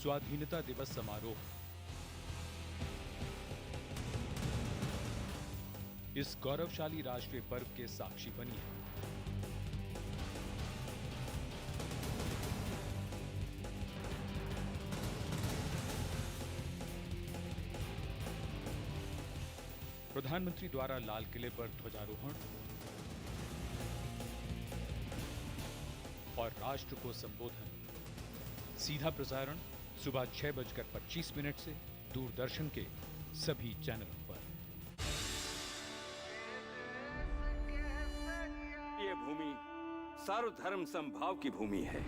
स्वाधीनता दिवस समारोह। इस गौरवशाली राष्ट्रीय पर्व के साक्षी बनिए। प्रधानमंत्री द्वारा लाल किले पर ध्वजारोहण और राष्ट्र को संबोधन। सीधा प्रसारण सुबह 6:25 से दूरदर्शन के सभी चैनलों पर। ये भूमि सर्वधर्म समभाव की भूमि है।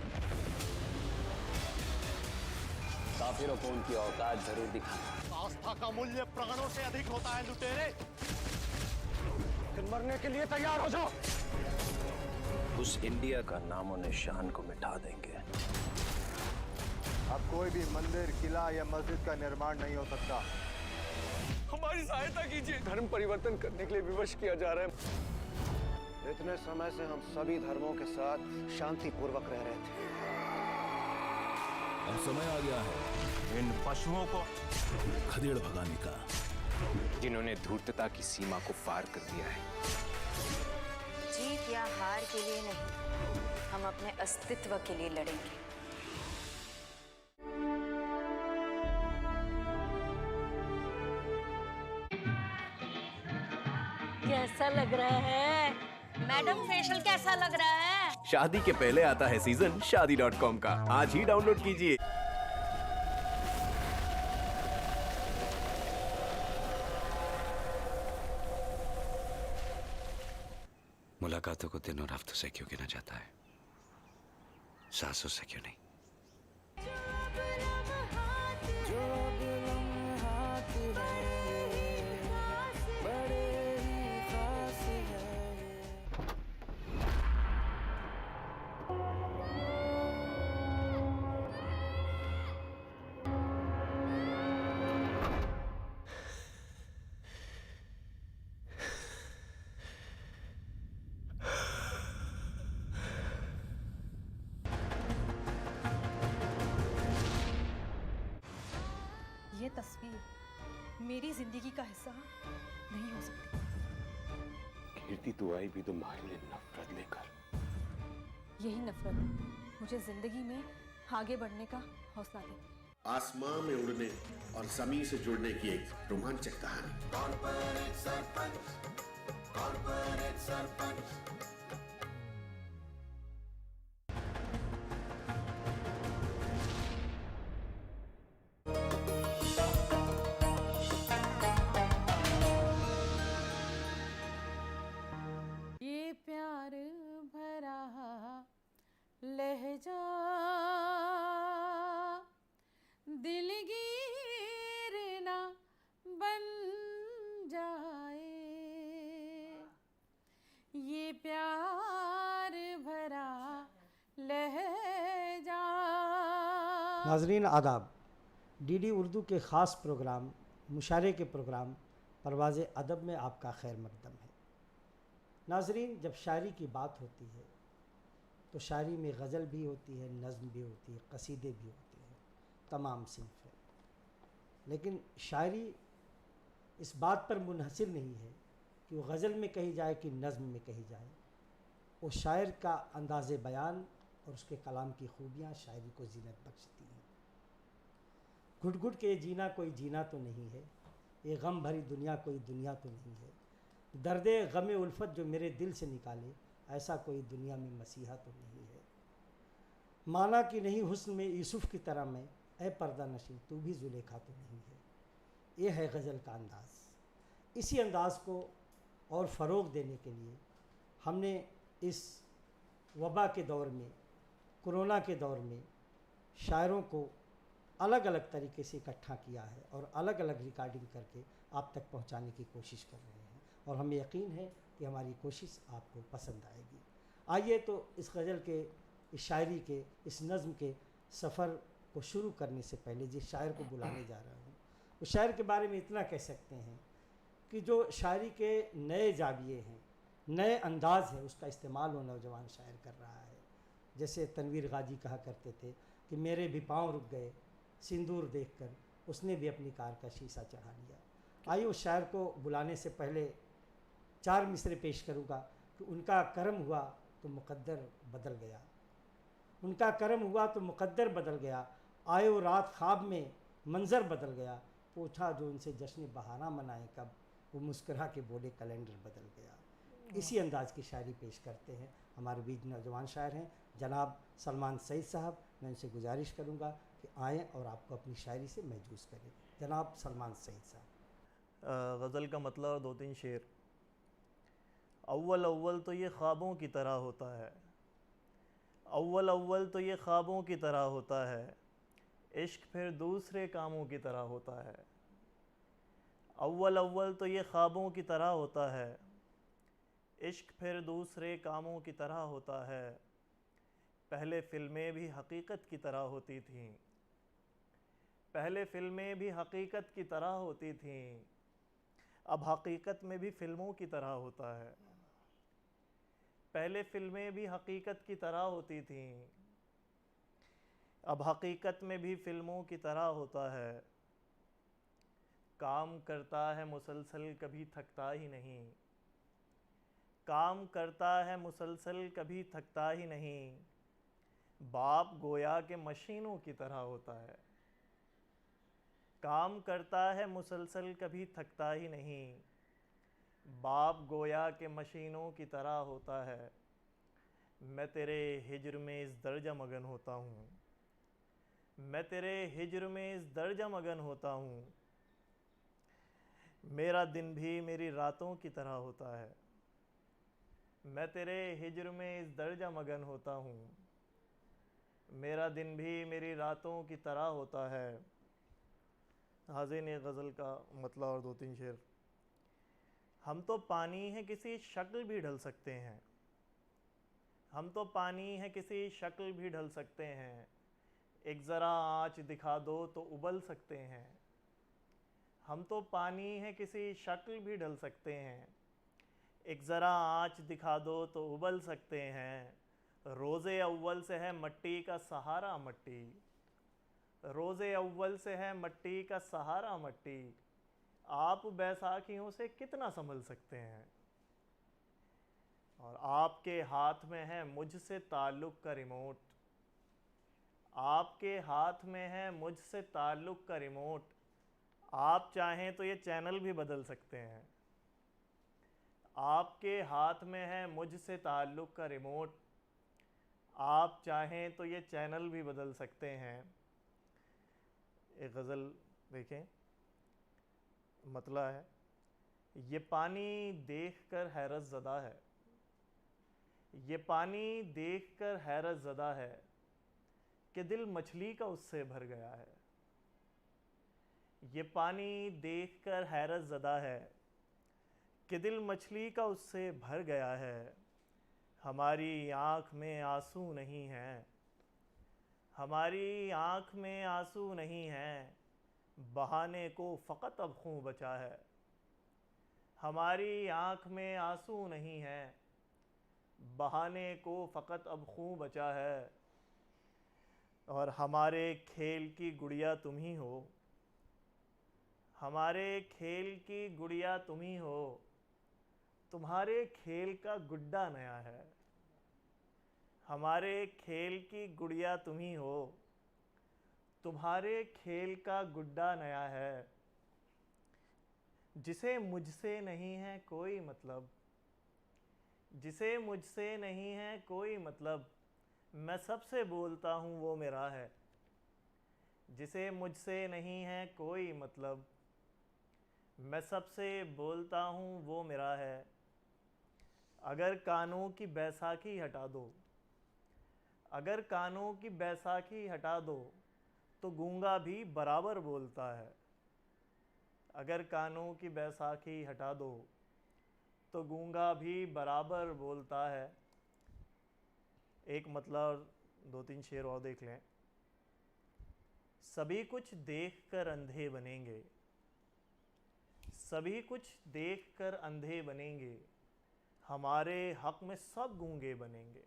काफिरों को उनकी औकात जरूर दिखाना। आस्था का मूल्य प्राणों से अधिक होता है लुटेरे। मरने के लिए तैयार हो जाओ। उस इंडिया का नामो निशान को मिटा देंगे। अब कोई भी मंदिर, किला या मस्जिद का निर्माण नहीं हो सकता। हमारी सहायता कीजिए। धर्म परिवर्तन करने के लिए विवश किया जा रहा है। इतने समय से हम सभी धर्मों के साथ शांति पूर्वक रह रहे थे। अब समय आ गया है इन पशुओं को खदेड़ भगाने का, जिन्होंने धूर्तता की सीमा को पार कर दिया है। जीत या हार के लिए नहीं, हम अपने अस्तित्व के लिए लड़ेंगे। कैसा लग रहा है मैडम? फेशियल कैसा लग रहा है? शादी के पहले आता है सीजन शादी.com का। आज ही डाउनलोड कीजिए। मुलाकातों को दिनों हफ्तों से क्यों गिना जाता है, सांसों से क्यों नहीं? ये तस्वीर मेरी जिंदगी का हिस्सा नहीं हो सकती। कीर्ति तो आई भी तुम्हारे लिए नफरत लेकर। यही नफरत मुझे जिंदगी में आगे बढ़ने का हौसला दे। आसमां में उड़ने और जमीन से जुड़ने की एक रोमांचक कहानी। Corporate sarpanch, corporate sarpanch. ये प्यार भरा लहजा दिलगीर ना बन जाए। ये प्यार भरा लहजा। नाजरीन आदाब। डीडी उर्दू के ख़ास प्रोग्राम मुशारे के प्रोग्राम परवाज़ अदब में आपका खैर मकदम है। नाजरीन, जब शायरी की बात होती है तो शायरी में गज़ल भी होती है, नज़्म भी होती है, कसीदे भी होते हैं, तमाम सिंफ है। लेकिन शायरी इस बात पर मुनहसिर नहीं है कि वो गज़ल में कही जाए कि नज़्म में कही जाए। वो शायर का अंदाज़ बयान और उसके कलाम की खूबियाँ शायरी को ज़ीनत बख्शती हैं। घुट घुट के जीना कोई जीना तो नहीं है, ये गम भरी दुनिया कोई दुनिया तो नहीं है। दर्दे गमे उल्फत जो मेरे दिल से निकाले, ऐसा कोई दुनिया में मसीहा तो नहीं है। माना कि नहीं हुस्न में यूसुफ की तरह मैं, ए पर्दा नशीं तू भी जुलेखा तो नहीं है। ये है गज़ल का अंदाज़। इसी अंदाज़ को और फ़रोग़ देने के लिए हमने इस वबा के दौर में, कोरोना के दौर में शायरों को अलग अलग तरीके से इकट्ठा किया है और अलग अलग रिकॉर्डिंग करके आप तक पहुंचाने की कोशिश कर रहे हैं और हमें यकीन है कि हमारी कोशिश आपको पसंद आएगी। आइए तो इस गज़ल के, इस शायरी के, इस नज़्म के सफ़र को शुरू करने से पहले जिस शायर को बुलाने जा रहा हूँ, उस शायर के बारे में इतना कह सकते हैं कि जो शायरी के नए जाविये हैं, नए अंदाज़ है, उसका इस्तेमाल वो नौजवान शायर कर रहा है। जैसे तनवीर गाजी कहा करते थे कि मेरे भी पाँव रुक गए, सिंदूर देखकर उसने भी अपनी कार का शीशा चढ़ा लिया। आइए उस शायर को बुलाने से पहले 4 मिसरे पेश करूँगा कि उनका करम हुआ तो मुकद्दर बदल गया, उनका करम हुआ तो मुकद्दर बदल गया, आयो रात ख्वाब में मंज़र बदल गया, पूछा जो उनसे जश्न बहारा मनाए कब, वो मुस्कुरा के बोले कैलेंडर बदल गया। इसी अंदाज की शायरी पेश करते हैं हमारे बीच नौजवान शायर हैं जनाब सलमान सईद साहब। मैं उनसे गुजारिश करूंगा कि आएँ और आपको अपनी शायरी से महजूज़ करें। जनाब सलमान सईद साहब। गज़ल का मतलब 2-3 शेर। अव्वल अव्वल तो ये ख्वाबों की तरह होता है, अव्वल अव्वल तो ये ख्वाबों की तरह होता है, इश्क फिर दूसरे कामों की तरह होता है। अव्वल अव्वल तो ये ख्वाबों की तरह होता है, इश्क फिर दूसरे कामों की तरह होता है। पहले फ़िल्में भी हकीकत की तरह होती थीं, पहले फ़िल्में भी हकीकत की तरह होती थीं, अब हकीकत में भी फ़िल्मों की तरह होता है। पहले फ़िल्में भी हकीकत की तरह होती थीं, अब हकीकत में भी फ़िल्मों की तरह होता है। काम करता है मुसलसल कभी थकता ही नहीं, काम करता है मुसलसल कभी थकता ही नहीं, बाप गोया के मशीनों की तरह होता है। काम करता है मुसलसल कभी थकता ही नहीं, बाप गोया के मशीनों की तरह होता है। मैं तेरे हिज्र में इस दर्जा मगन होता हूँ, मैं तेरे हिज्र में इस दर्जा मगन होता हूँ, मेरा दिन भी मेरी रातों की तरह होता है। मैं तेरे हिज्र में इस दर्जा मगन होता हूँ, मेरा दिन भी मेरी रातों की तरह होता है। हाज़िन ये गज़ल का मतलब और 2-3 शेर। हम तो पानी हैं किसी शक्ल भी ढल सकते हैं, हम तो पानी हैं किसी शक्ल भी ढल सकते हैं, एक ज़रा आँच दिखा दो तो उबल सकते हैं। हम तो पानी हैं किसी शक्ल भी ढल सकते हैं, एक ज़रा आँच दिखा दो तो उबल सकते हैं। रोज़े अव्वल से है मट्टी का सहारा मट्टी, रोज़े अव्वल से है मट्टी का सहारा मट्टी, आप बैसाखियों से कितना संभल सकते हैं। और आपके हाथ में है मुझसे ताल्लुक़ का रिमोट, आपके हाथ में है मुझसे ताल्लुक़ का रिमोट, आप चाहें तो ये चैनल भी बदल सकते हैं। आपके हाथ में है मुझसे ताल्लुक़ का रिमोट, आप चाहें तो ये चैनल भी बदल सकते हैं। एक गज़ल देखें, मतला है, ये पानी देखकर हैरत ज़दा है, ये पानी देखकर हैरत ज़दा है, कि दिल मछली का उससे भर गया है। ये पानी देखकर हैरत ज़दा है, कि दिल मछली का उससे भर गया है। हमारी आँख में आंसू नहीं हैं, हमारी आँख में आंसू नहीं हैं, बहाने को फ़कत अब खून बचा है। हमारी आँख में आंसू नहीं हैं, बहाने को फ़कत अब खून बचा है। और हमारे खेल की गुड़िया तुम ही हो, हमारे खेल की गुड़िया तुम ही हो, तुम्हारे खेल का गुड्डा नया है। हमारे खेल की गुड़िया तुम ही हो, तुम्हारे खेल का गुड्डा नया है। जिसे मुझसे नहीं है कोई मतलब, जिसे मुझसे नहीं है कोई मतलब, मैं सबसे बोलता हूँ वो मेरा है। जिसे मुझसे नहीं है कोई मतलब, मैं सबसे बोलता हूँ वो मेरा है। अगर कानों की बैसाखी हटा दो, अगर कानों की बैसाखी हटा दो, तो गूंगा भी बराबर बोलता है। अगर कानों की बैसाखी हटा दो, तो गूंगा भी बराबर बोलता है। एक मतलब 2-3 शेर और देख लें। सभी कुछ देखकर अंधे बनेंगे, सभी कुछ देखकर अंधे बनेंगे, हमारे हक में सब गूंगे बनेंगे।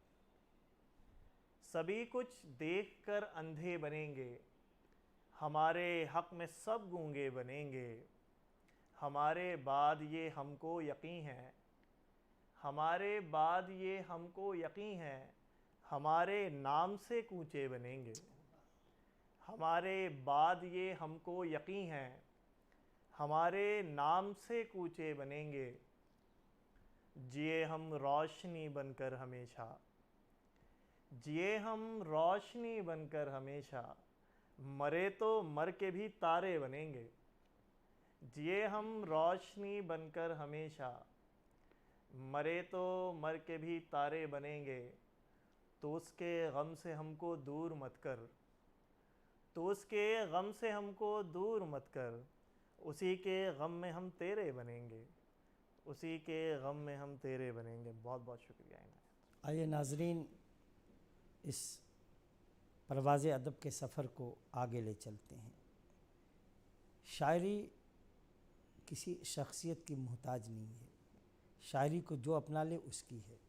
सभी कुछ देखकर अंधे बनेंगे, हमारे हक में सब गूंगे बनेंगे, हमारे बाद ये हमको यकीन है, हमारे बाद ये हमको यकीन है, हमारे नाम से कूचे बनेंगे, हमारे बाद ये हमको यकीन है, हमारे नाम से कूचे बनेंगे। जिए हम रोशनी बनकर हमेशा, जिए हम रोशनी बनकर हमेशा, मरे तो मर के भी तारे बनेंगे। जिए हम रोशनी बनकर हमेशा, मरे तो मर के भी तारे बनेंगे। तो उसके गम से हमको दूर मत कर, तो उसके गम से हमको दूर मत कर, उसी के गम में हम तेरे बनेंगे, उसी के गम में हम तेरे बनेंगे। बहुत बहुत शुक्रिया। आइए नाजरीन, इस परवाज़ अदब के सफ़र को आगे ले चलते हैं। शायरी किसी शख्सियत की मोहताज नहीं है, शायरी को जो अपना ले उसकी है।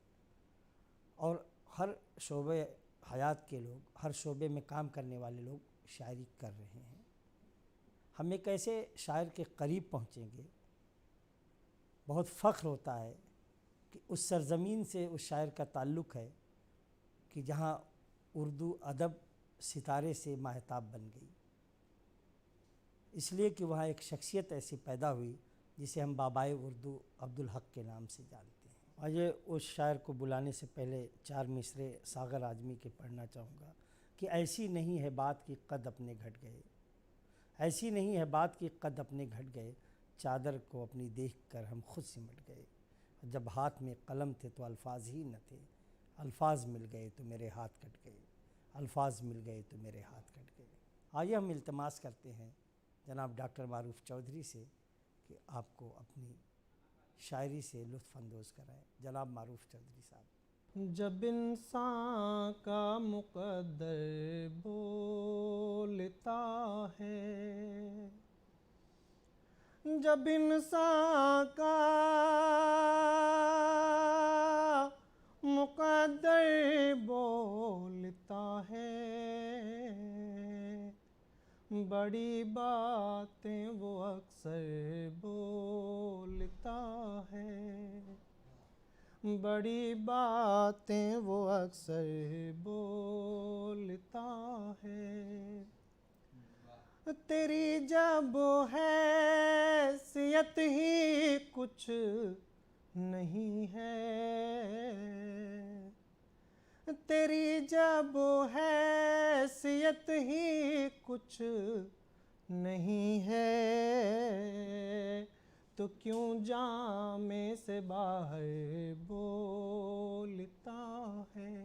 और हर शोबे हयात के लोग, हर शोबे में काम करने वाले लोग शायरी कर रहे हैं। हम एक ऐसे शायर के करीब पहुँचेंगे, बहुत फ़ख्र होता है कि उस सरज़मीन से उस शायर का ताल्लुक़ है कि जहाँ उर्दू अदब सितारे से माहताब बन गई, इसलिए कि वहाँ एक शख्सियत ऐसी पैदा हुई जिसे हम बाबाए उर्दू अब्दुल हक के नाम से जानते हैं। आइए उस शायर को बुलाने से पहले 4 मिसरे सागर आजमी के पढ़ना चाहूँगा कि ऐसी नहीं है बात की कद अपने घट गए, ऐसी नहीं है बात की कद अपने घट गए, चादर को अपनी देख कर हम खुद सिमट गए। जब हाथ में कलम थे तो अल्फाज ही न थे, अल्फाज मिल गए तो मेरे हाथ कट गए, अल्फाज मिल गए तो मेरे हाथ कट गए। आइए हम इल्तमास करते हैं जनाब डॉक्टर मारूफ चौधरी से कि आपको अपनी शायरी से लुत्फ़ अंदोज़ कराएं। जनाब मारूफ चौधरी साहब। जब इंसान का मुक़द्दर बोलता है, जब इंसान का मुक़द्दर बोलता है, बड़ी बातें वो अक्सर बोलता है, बड़ी बातें वो अक्सर बोलता है। तेरी जब हैसियत ही कुछ नहीं है, तेरी जब हैसियत ही कुछ नहीं है, तो क्यों जामे से बाहर बोलता है,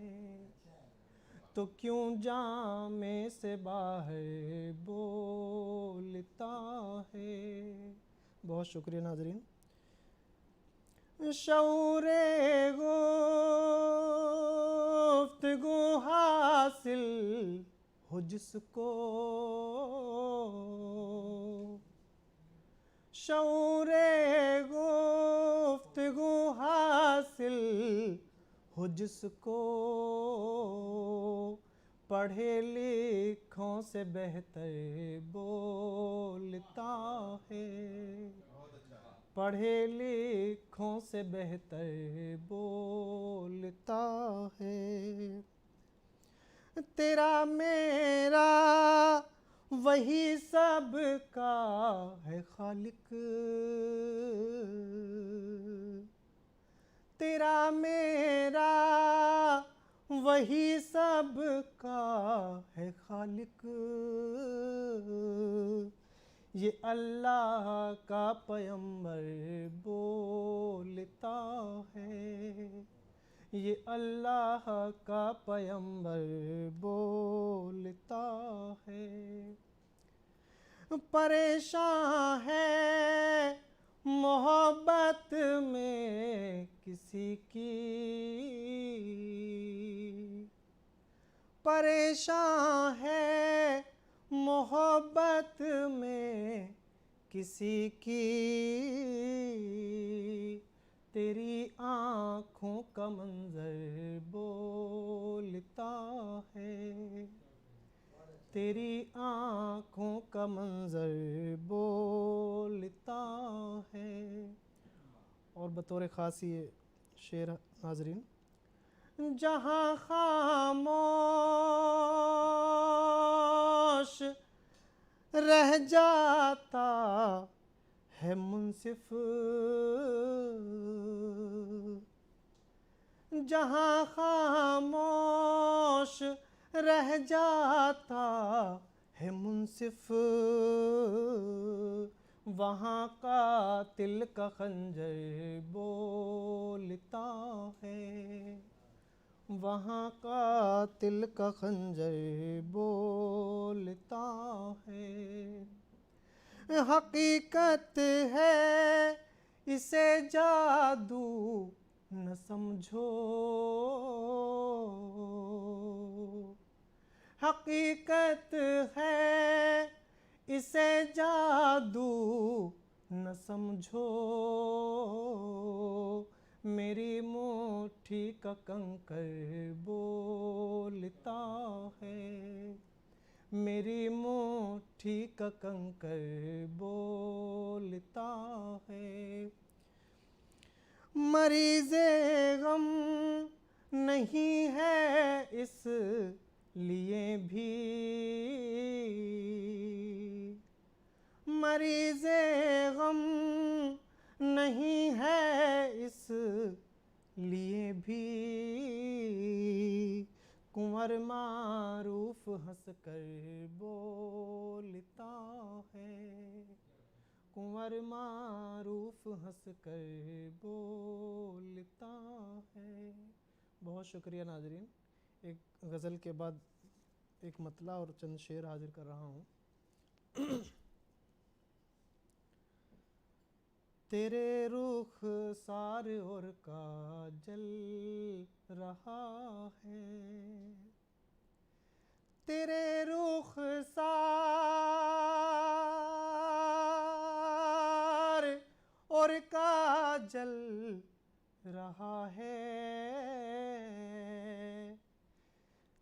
तो क्यों जामे से बाहर बोलता है। बहुत शुक्रिया नाज़रीन। शऊरे गुफ्तगू हासिल हो जिसको, शऊरे गुफ्तगू हासिल हो जिसको, पढ़े लिखों से बेहतर बोलता है, पढ़े लिखों से बेहतर बोलता है। तेरा मेरा वही सब का है खालिक, तेरा मेरा वही सब का है खालिक। ये अल्लाह का पैगंबर बोलता है, ये अल्लाह का पैगंबर बोलता है। परेशान है मोहब्बत में किसी की, परेशान है मोहब्बत में किसी की, तेरी आँखों का मंजर बोलता है, तेरी आँखों का मंजर बोलता है। और बतौर ख़ास ये शेर नाजरीन, जहाँ खामोश रह जाता है मुंसिफ, जहाँ खामोश रह जाता है मुंसिफ, वहाँ कातिल का खंजर बोलता है, वहाँ कातिल का खंजर बोलता है। हकीकत है इसे जादू न समझो, हकीकत है इसे जादू न समझो, मेरी मुट्ठी का कंकर बोलता है, मेरी मुट्ठी का कंकर बोलता है। मरीज़े गम नहीं है इस लिए भी, मरीज़े गम नहीं है इस लिए भी, कुंवर मारूफ हंस कर बोलता है, कुंवर मारूफ हंस कर बोलता है। बहुत शुक्रिया नाजरीन। एक गज़ल के बाद एक मतला और चंद शेर हाजिर कर रहा हूँ। तेरे रुख सार और काजल रहा है, तेरे रुख सार और काजल रहा है,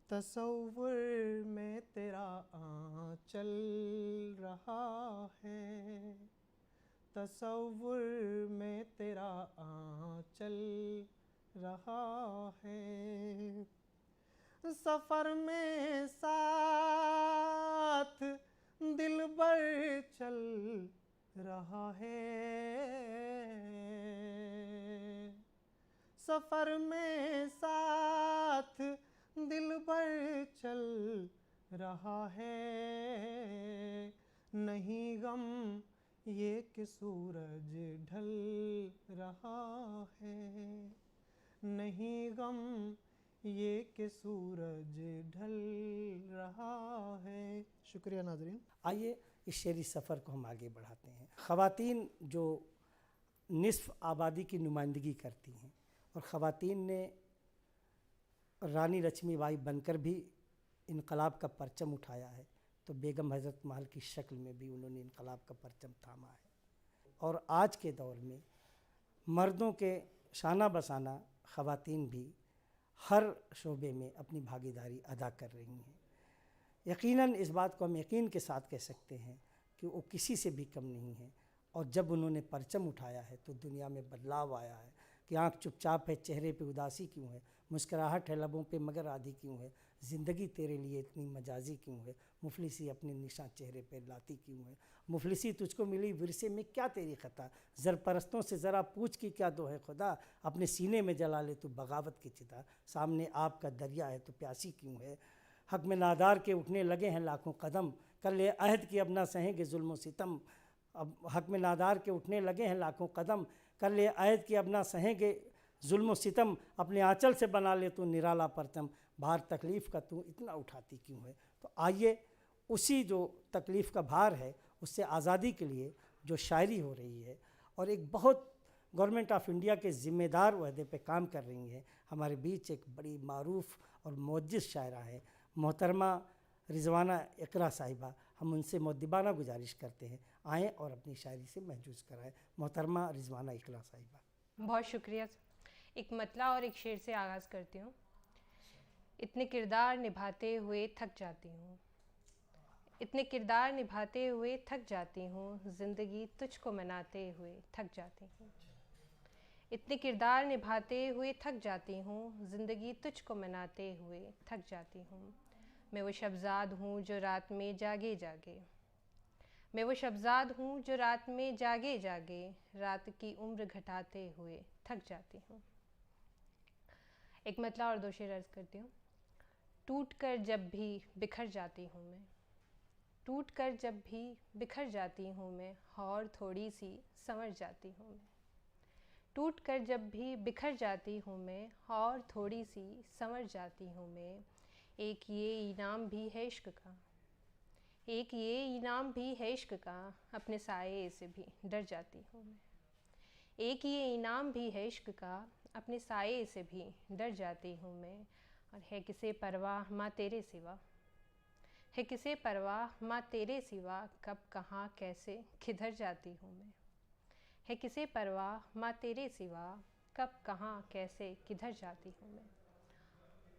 तसव्वुर में तेरा आंचल रहा है, तसव्वुर में तेरा आंचल रहा है। सफ़र में साथ दिलबर चल रहा है, सफ़र में साथ दिलबर चल रहा है। नहीं गम ये कि सूरज ढल रहा है, नहीं गम ये कि सूरज ढल रहा है। शुक्रिया नाजरीन। आइए इस शेरी सफ़र को हम आगे बढ़ाते हैं। ख़वातीन जो निस्फ़ आबादी की नुमाइंदगी करती हैं और ख़वातीन ने रानी लक्ष्मीबाई बनकर भी इनकलाब का परचम उठाया है, तो बेगम हज़रत महल की शक्ल में भी उन्होंने इनकलाब का परचम थामा है। और आज के दौर में मर्दों के शाना बसाना ख़वातीन भी हर शोबे में अपनी भागीदारी अदा कर रही हैं। यकीनन इस बात को हम यकीन के साथ कह सकते हैं कि वो किसी से भी कम नहीं है। और जब उन्होंने परचम उठाया है तो दुनिया में बदलाव आया है कि आँख चुपचाप है, चेहरे पे उदासी क्यों है, मुस्कुराहट है लबों पे मगर आधी क्यों है, ज़िंदगी तेरे लिए इतनी मजाजी क्यों है, मुफलिसी अपने निशान चेहरे पे लाती क्यों है, मुफलिसी तुझको मिली विरसे में क्या तेरी ख़ता, ज़रपरस्तों से ज़रा पूछ की क्या दो है खुदा, अपने सीने में जला ले तू बगावत की चिता, सामने आपका दरिया है तो प्यासी क्यों है, हक में नादार के उठने लगे हैं लाखों कदम, कर ले अहद की अब ना सहेंगे जुल्म सितम। अब हक में नादार के उठने लगे हैं लाखों कदम, कर ले अहद की अब ना सहेंगे जुल्म सितम, अपने आंचल से बना ले तू निराला परचम, भार तकलीफ़ का तू इतना उठाती क्यों है। तो आइए उसी जो तकलीफ़ का भार है उससे आज़ादी के लिए जो शायरी हो रही है और एक बहुत गवर्नमेंट ऑफ इंडिया के ज़िम्मेदार ओहदे पे काम कर रही हैं, हमारे बीच एक बड़ी मारूफ़ और मोअज्जिज़ शायरा है मोहतरमा रिजवाना इकरा साहिबा। हम उनसे मुद्दिबाना गुजारिश करते हैं आएँ और अपनी शायरी से महजूज़ कराएँ। मोहतरमा रिजवाना इकरा साहिबा। बहुत शुक्रिया। एक मतला और एक शेर से आगाज़ करती हूँ। इतने किरदार निभाते हुए थक जाती हूँ, इतने किरदार निभाते हुए थक जाती हूँ, ज़िंदगी तुझको मनाते हुए थक जाती हूँ। इतने किरदार निभाते हुए थक जाती हूँ, ज़िंदगी तुझको मनाते हुए थक जाती हूँ। मैं वो शब्ज़ाद हूँ जो रात में जागे जागे, मैं वो शब्ज़ाद हूँ जो रात में जागे जागे, रात की उम्र घटाते हुए थक जाती हूँ। एक मतला और 2 शेर अर्ज़ करती हूँ। टूट कर जब भी बिखर जाती हूँ मैं, टूट कर जब भी बिखर जाती हूँ मैं, और थोड़ी सी संवर जाती हूँ मैं। टूट कर जब भी बिखर जाती हूँ मैं, और थोड़ी सी संवर जाती हूँ मैं। एक ये इनाम भी है इश्क का, एक ये इनाम भी है इश्क का, अपने साये से भी डर जाती हूँ मैं। एक ये इनाम भी है इश्क का, अपने साये से भी डर जाती हूँ मैं। और है किसे परवाह माँ तेरे सिवा, है किसे परवाह माँ तेरे सिवा, कब कहाँ कैसे किधर जाती हूँ मैं। है किसे परवाह माँ तेरे सिवा, कब कहाँ कैसे किधर जाती हूँ मैं।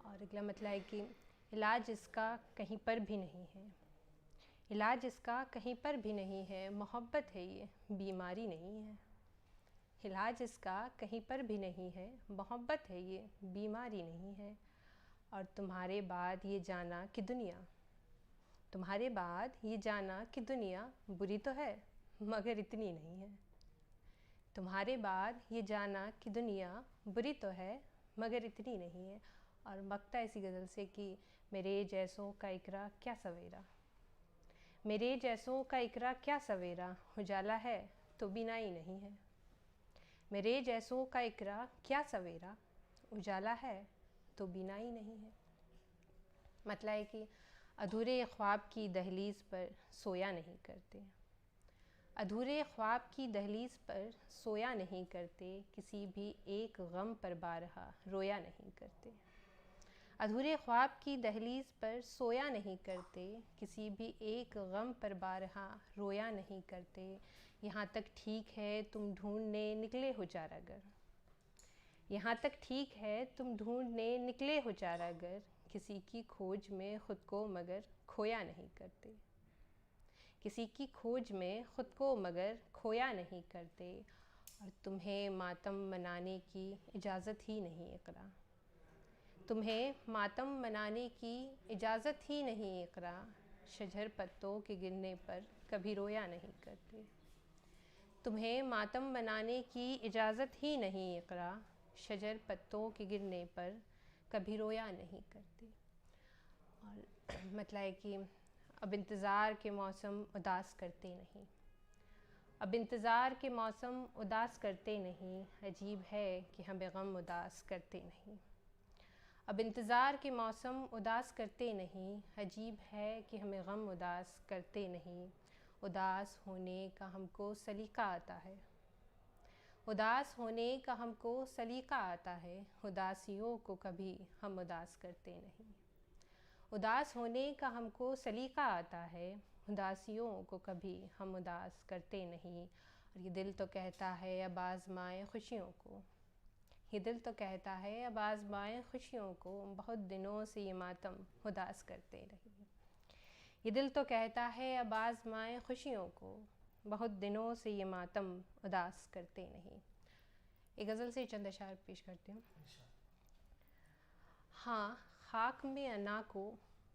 और अगला मतलब है कि इलाज इसका कहीं पर भी नहीं है, इलाज इसका कहीं पर भी नहीं है, मोहब्बत है ये बीमारी नहीं है। इलाज इसका कहीं पर भी नहीं है, मोहब्बत है ये बीमारी नहीं है। और तुम्हारे बाद ये जाना कि दुनिया, तुम्हारे बाद ये जाना कि दुनिया बुरी तो है मगर इतनी नहीं है। तुम्हारे बाद ये जाना कि दुनिया बुरी तो है मगर इतनी नहीं है। और मकता इसी गज़ल से कि मेरे जैसों का इकरा क्या सवेरा, मेरे जैसों का इकरा क्या सवेरा, उजाला है तो बिनाई नहीं है। मेरे जैसों का इकरा क्या सवेरा, उजाला है तो बिनाई नहीं है। मतलब है कि अधूरे ख्वाब की दहलीज़ पर सोया नहीं करते, अधूरे ख्वाब की दहलीज़ पर सोया नहीं करते, किसी भी एक गम पर बारहा रोया नहीं करते। अधूरे ख्वाब की दहलीज़ पर सोया नहीं करते, किसी भी एक गम पर बारहा रोया नहीं करते। यहाँ तक ठीक है तुम ढूंढने निकले हो चारागर, यहाँ तक ठीक है तुम ढूंढने निकले हो चारागर, किसी की खोज में ख़ुद को मगर खोया नहीं करते, किसी की खोज में ख़ुद को मगर खोया नहीं करते। और तुम्हें मातम मनाने की इजाज़त ही नहीं इक़रा, तुम्हें मातम मनाने की इजाज़त ही नहीं इक़रा, शजर पत्तों के गिरने पर कभी रोया नहीं करते। तुम्हें मातम मनाने की इजाज़त ही नहीं इक़रा, शजर पत्तों के गिरने पर कभी रोया नहीं करते। और मतलब है कि अब इंतज़ार के मौसम उदास करते नहीं, अब इंतज़ार के मौसम उदास करते नहीं, अजीब है कि हमें गम उदास करते नहीं। अब इंतज़ार के मौसम उदास करते नहीं, अजीब है कि हमें गम उदास करते नहीं। उदास होने का हमको सलीका आता है, उदास होने का हमको सलीका आता है, उदासियों को कभी हम उदास करते नहीं। उदास होने का हमको सलीका आता है, उदासियों को कभी हम उदास करते नहीं। और ये दिल तो कहता है अब आज़माएं खुशियों को, ये दिल तो कहता है अब आज़माएं खुशियों को, बहुत दिनों से ये मातम उदास करते नहीं। ये दिल तो कहता है अब आज़माएं खुशियों को, बहुत दिनों से ये मातम उदास करते नहीं। एक गज़ल से चंद अशार पेश करती हूँ। हाँ खाक में अना को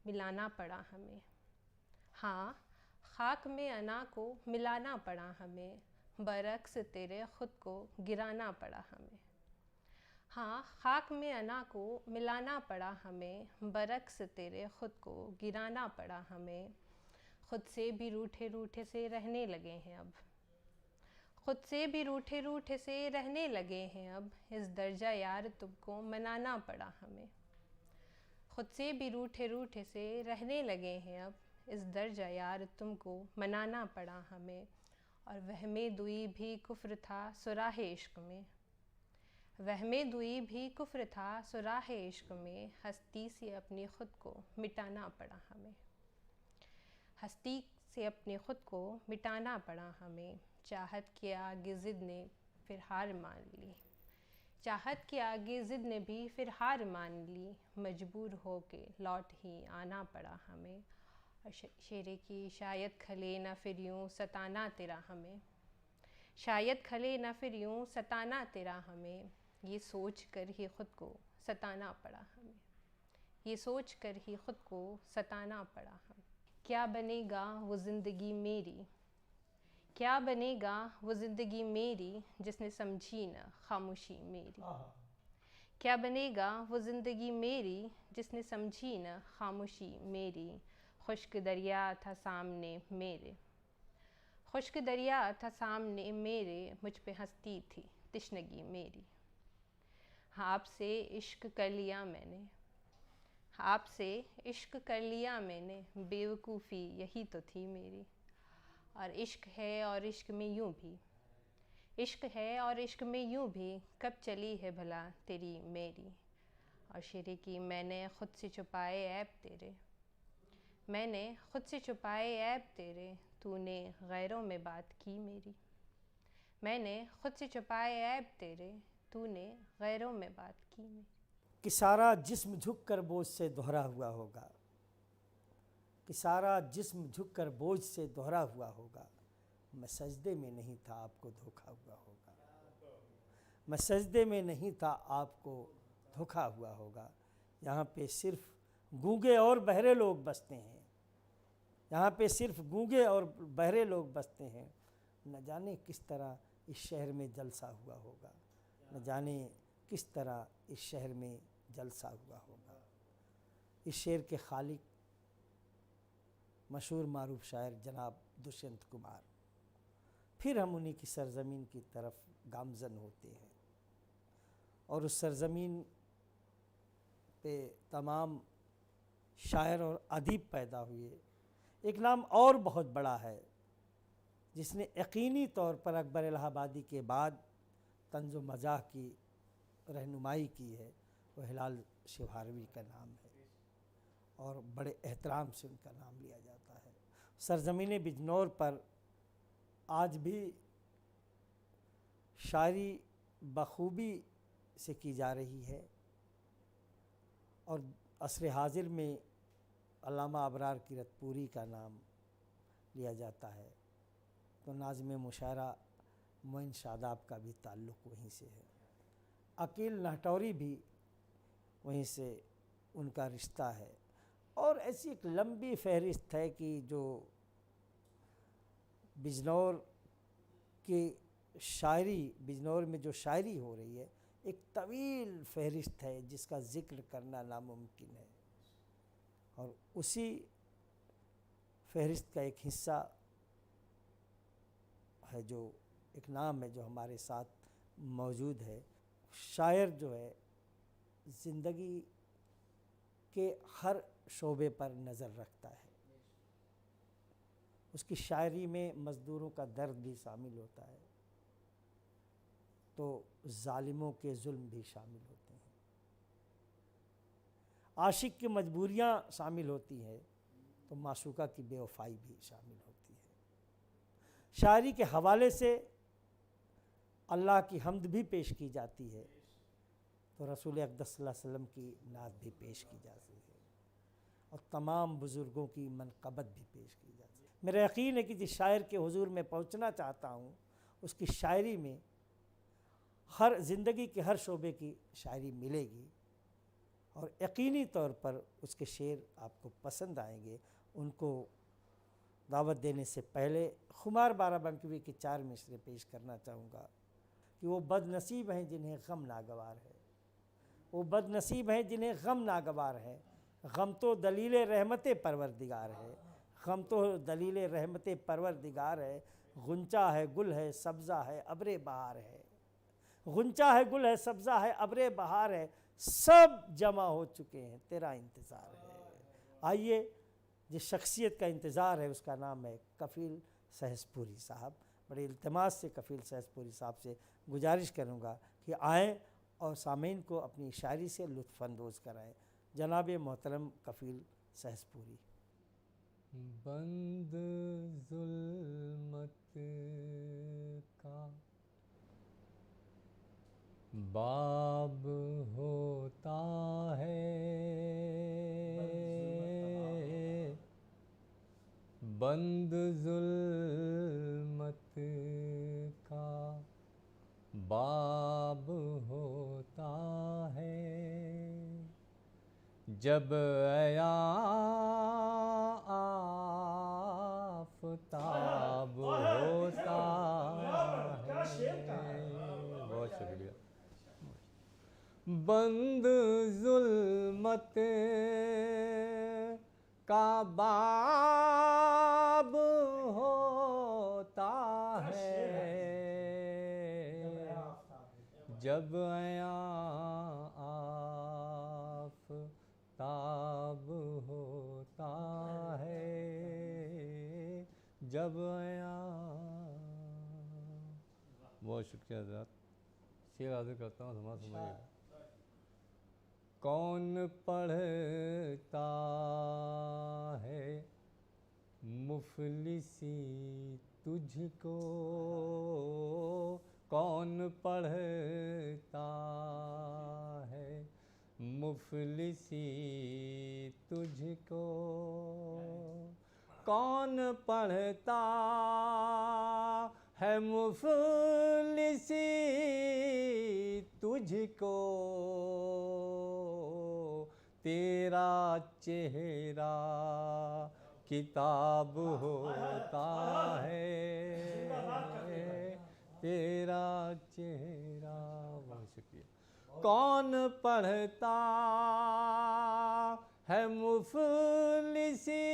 मिलाना पड़ा हमें, हाँ खाक में अना को मिलाना पड़ा हमें, बरक्स तेरे ख़ुद को गिराना पड़ा हमें। हाँ खाक में अना को मिलाना पड़ा हमें, बरक्स तेरे ख़ुद को गिराना पड़ा हमें। ख़ुद से भी रूठे रूठे से रहने लगे हैं अब, ख़ुद से भी रूठे रूठे से रहने लगे हैं अब, इस दर्जा यार तुमको मनाना पड़ा हमें। ख़ुद से भी रूठे रूठे से रहने लगे हैं अब, इस दर्जा यार तुमको मनाना पड़ा हमें। और वहमे दुई भी कुफ्र था सुराहे इश्क में, वहमे दुई भी कुफ्र था सुराहे इश्क में, हस्ती से अपनी ख़ुद को मिटाना पड़ा हमें, हस्ती से अपने ख़ुद को मिटाना पड़ा हमें। चाहत के आगे ज़िद ने फिर हार मान ली, चाहत के आगे ज़िद ने भी फिर हार मान ली, मजबूर हो के लौट ही आना पड़ा हमें। और शेरे की शायद खले ना फिर यूँ सताना तेरा हमें, शायद खले ना फिर यूँ सताना तेरा हमें, ये सोच कर ही ख़ुद को सताना पड़ा हमें, ये सोच कर ही ख़ुद को सताना पड़ा हमें। क्या बनेगा वो ज़िंदगी मेरी, क्या बनेगा वो ज़िंदगी मेरी जिसने समझी न खामोशी मेरी, क्या बनेगा वो ज़िंदगी मेरी जिसने समझी न खामोशी मेरी। खुश्क दरिया था सामने मेरे, खुश्क दरिया था सामने मेरे, मुझ पे हंसती थी तिश्नगी मेरी। आपसे इश्क कर लिया मैंने, आपसे इश्क कर लिया मैंने, बेवकूफ़ी यही तो थी मेरी। और इश्क है और इश्क में यूँ भी, इश्क है और इश्क में यूँ भी, कब चली है भला तेरी मेरी। और शेरे की मैंने ख़ुद से छुपाए ऐब तेरे, मैंने ख़ुद से छुपाए ऐब तेरे, तूने गैरों में बात की मेरी, मैंने ख़ुद से छुपाए ऐब तेरे, तूने गैरों में बात की मेरी। कि सारा जिस्म झुक कर बोझ से दोहरा हुआ होगा, कि सारा जिस्म झुक कर बोझ से दोहरा हुआ होगा, मैं सजदे में नहीं था आपको धोखा हुआ होगा, मैं सजदे में नहीं था आपको धोखा हुआ होगा। यहाँ पे सिर्फ गूंगे और बहरे लोग बसते हैं, यहाँ पे सिर्फ गूंगे और बहरे लोग बसते हैं। न जाने किस तरह इस शहर में जलसा हुआ होगा, न जाने किस तरह इस शहर में जलसा हुआ होगा। इस शेर के खालिक मशहूर मारूफ शायर जनाब दुष्यंत कुमार। फिर हम उन्हीं की सरज़मीन की तरफ गामज़न होते हैं और उस सरज़मीन पे तमाम शायर और अदीब पैदा हुए। एक नाम और बहुत बड़ा है जिसने यकीनी तौर पर अकबर इलाहाबादी के बाद तंज़ व मज़ाह की रहनुमाई की है, वो हिलाल शिवहारवी का नाम है और बड़े एहतराम से उनका नाम लिया जाता है। सरज़मीन बिजनौर पर आज भी शायरी बखूबी से की जा रही है और असर हाजिर में अल्लामा अबरार किरतपुरी का नाम लिया जाता है, तो नाज़िम मुशायरा मोइन शादाब का भी ताल्लुक़ वहीं से है। अकील नाहटौरी भी वहीं से उनका रिश्ता है और ऐसी एक लंबी फहरिस्त है कि जो बिजनौर की शायरी, बिजनौर में जो शायरी हो रही है, एक तवील फहरिस्त है जिसका ज़िक्र करना नामुमकिन है। और उसी फहरिस्त का एक हिस्सा है, जो एक नाम है जो हमारे साथ मौजूद है। शायर जो है ज़िंदगी के हर शोबे पर नज़र रखता है, उसकी शायरी में मज़दूरों का दर्द भी शामिल होता है, तो ज़ालिमों के जुल्म भी शामिल होते हैं, आशिक की मजबूरियाँ शामिल होती हैं, तो माशूका की बेवफाई भी शामिल होती है। शायरी के हवाले से अल्लाह की हम्द भी पेश की जाती है, तो रसूल अक़दस सल्लल्लाहु अलैहि वसल्लम की नात भी पेश की जाती है और तमाम बुज़ुर्गों की मनक़बत भी पेश की जाती है। मेरा यकीन है कि जिस शायर के हुजूर में पहुंचना चाहता हूं, उसकी शायरी में हर ज़िंदगी के हर शोबे की शायरी मिलेगी और यकीनी तौर पर उसके शेर आपको पसंद आएंगे। उनको दावत देने से पहले खुमार बाराबंकी के 4 मिसरे पेश करना चाहूँगा कि वो बदनसीब हैं जिन्हें गम नागवार है, वो बदनसीब हैं जिन्हें गम नागवार है। गम तो दलील रहमत परवरदिगार है, गम तो दलील रहमत परवरदिगार है। गुंचा है, गुल है, सब्ज़ा है, अब्रे बहार है, गुंचा है, गुल है, सब्ज़ा है, अब्रे बहार है, सब जमा हो चुके हैं, तेरा इंतज़ार है। आइए, जिस शख्सियत का इंतज़ार है उसका नाम है कफ़ील सहसपुरी साहब। बड़े इल्तिमास से कफ़ील सहसपुरी साहब से गुजारिश करूँगा कि आएँ और सामीन को अपनी शायरी से लुत्फ़अंदोज़ कराएँ। जनाब मोहतरम कफ़ील सहसपुरी। बंद ज़ुल्मत का बाब होता है, बंद जुल्मत का बाब होता है जब आया आफताब होता है। बहुत शुक्रिया। बंद जुल्मत का बाब होता है जब आया आफताब होता है, जब आया। बहुत शुक्रिया हज़रात। शेर हाजिर करता हूँ, समाज समझिएगा। कौन पढ़ता है मुफलिसी तुझको, कौन पढ़ता है मुफलिसी तुझको, कौन पढ़ता है मुफलिसी तुझको, तेरा चेहरा किताब होता है, तेरा चेहरा। बहुत शुक्रिया। कौन पढ़ता है मुफलिसी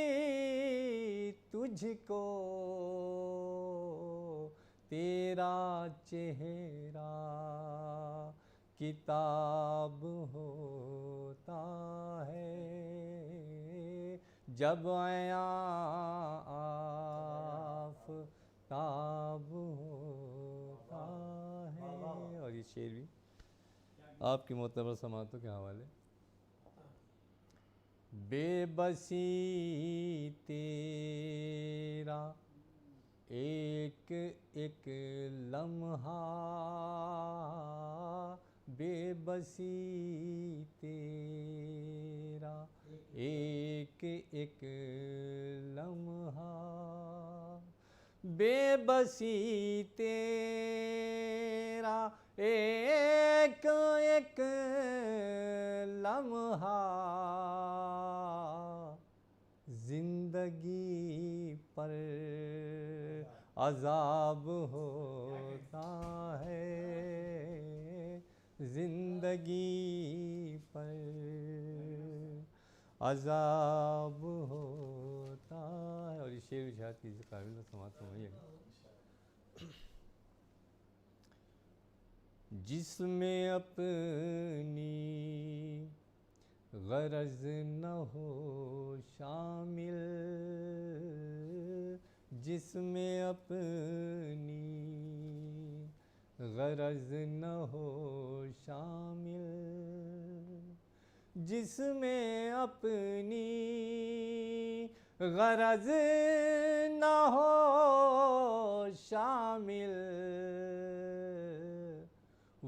तुझको, तेरा चेहरा किताब होता है जब आया आफताब होता है। और ये शेर भी आपकी मोतबर समातों के हवाले। बेबसी तेरा एक एक लम्हा, बेबसी तेरा एक एक लम्हा, बेबसी तेरा एक एक लम्हा, जिंदगी पर अज़ाब होता है, जिंदगी पर अज़ाब होता है। और ये शेर शायद किसी काबिल समाज समझिएगा। जिसमें अपनी गरज न हो शामिल, जिसमें अपनी गरज न हो शामिल, जिसमें अपनी गरज न हो शामिल,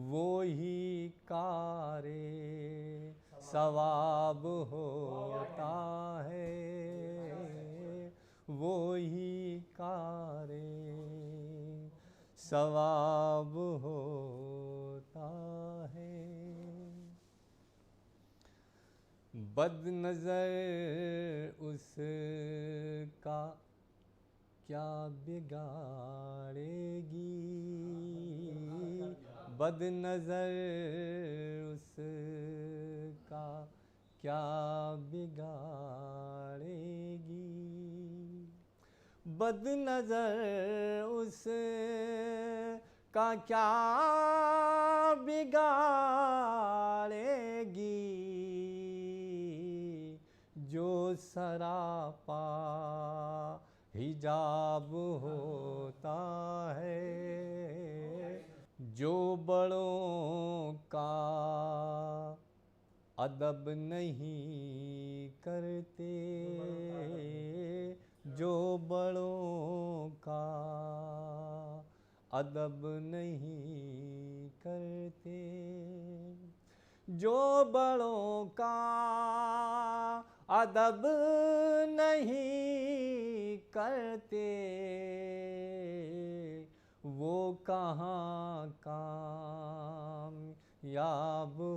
वो ही कारे सवाब होता है, वो ही कारे सवाब होता है। बदनज़र उसका क्या बिगाड़ेगी, बदनज़र उसका क्या बिगाड़ेगी, बदनज़र उसका क्या बिगाड़ेगी, जो सरापा हिजाब होता है, जो बड़ों का अदब नहीं करते, जो बड़ों का अदब नहीं करते, जो बड़ों का अदब नहीं करते वो कहाँ कामयाब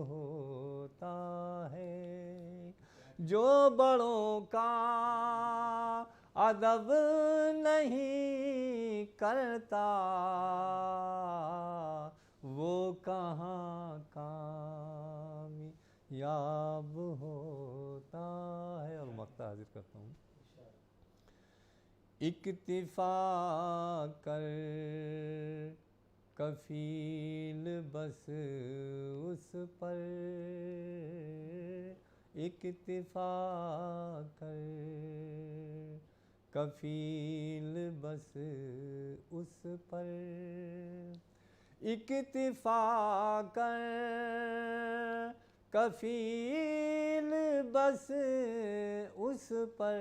होता है। जो बड़ों का अदब नहीं करता वो कहाँ कामयाब होता है। और मक्ता हाजिर करता हूँ। इक्तिफा कर कफील बस उस पर, इक्तिफा कर कफील बस उस पर, इक्तिफा कर कफील बस उस पर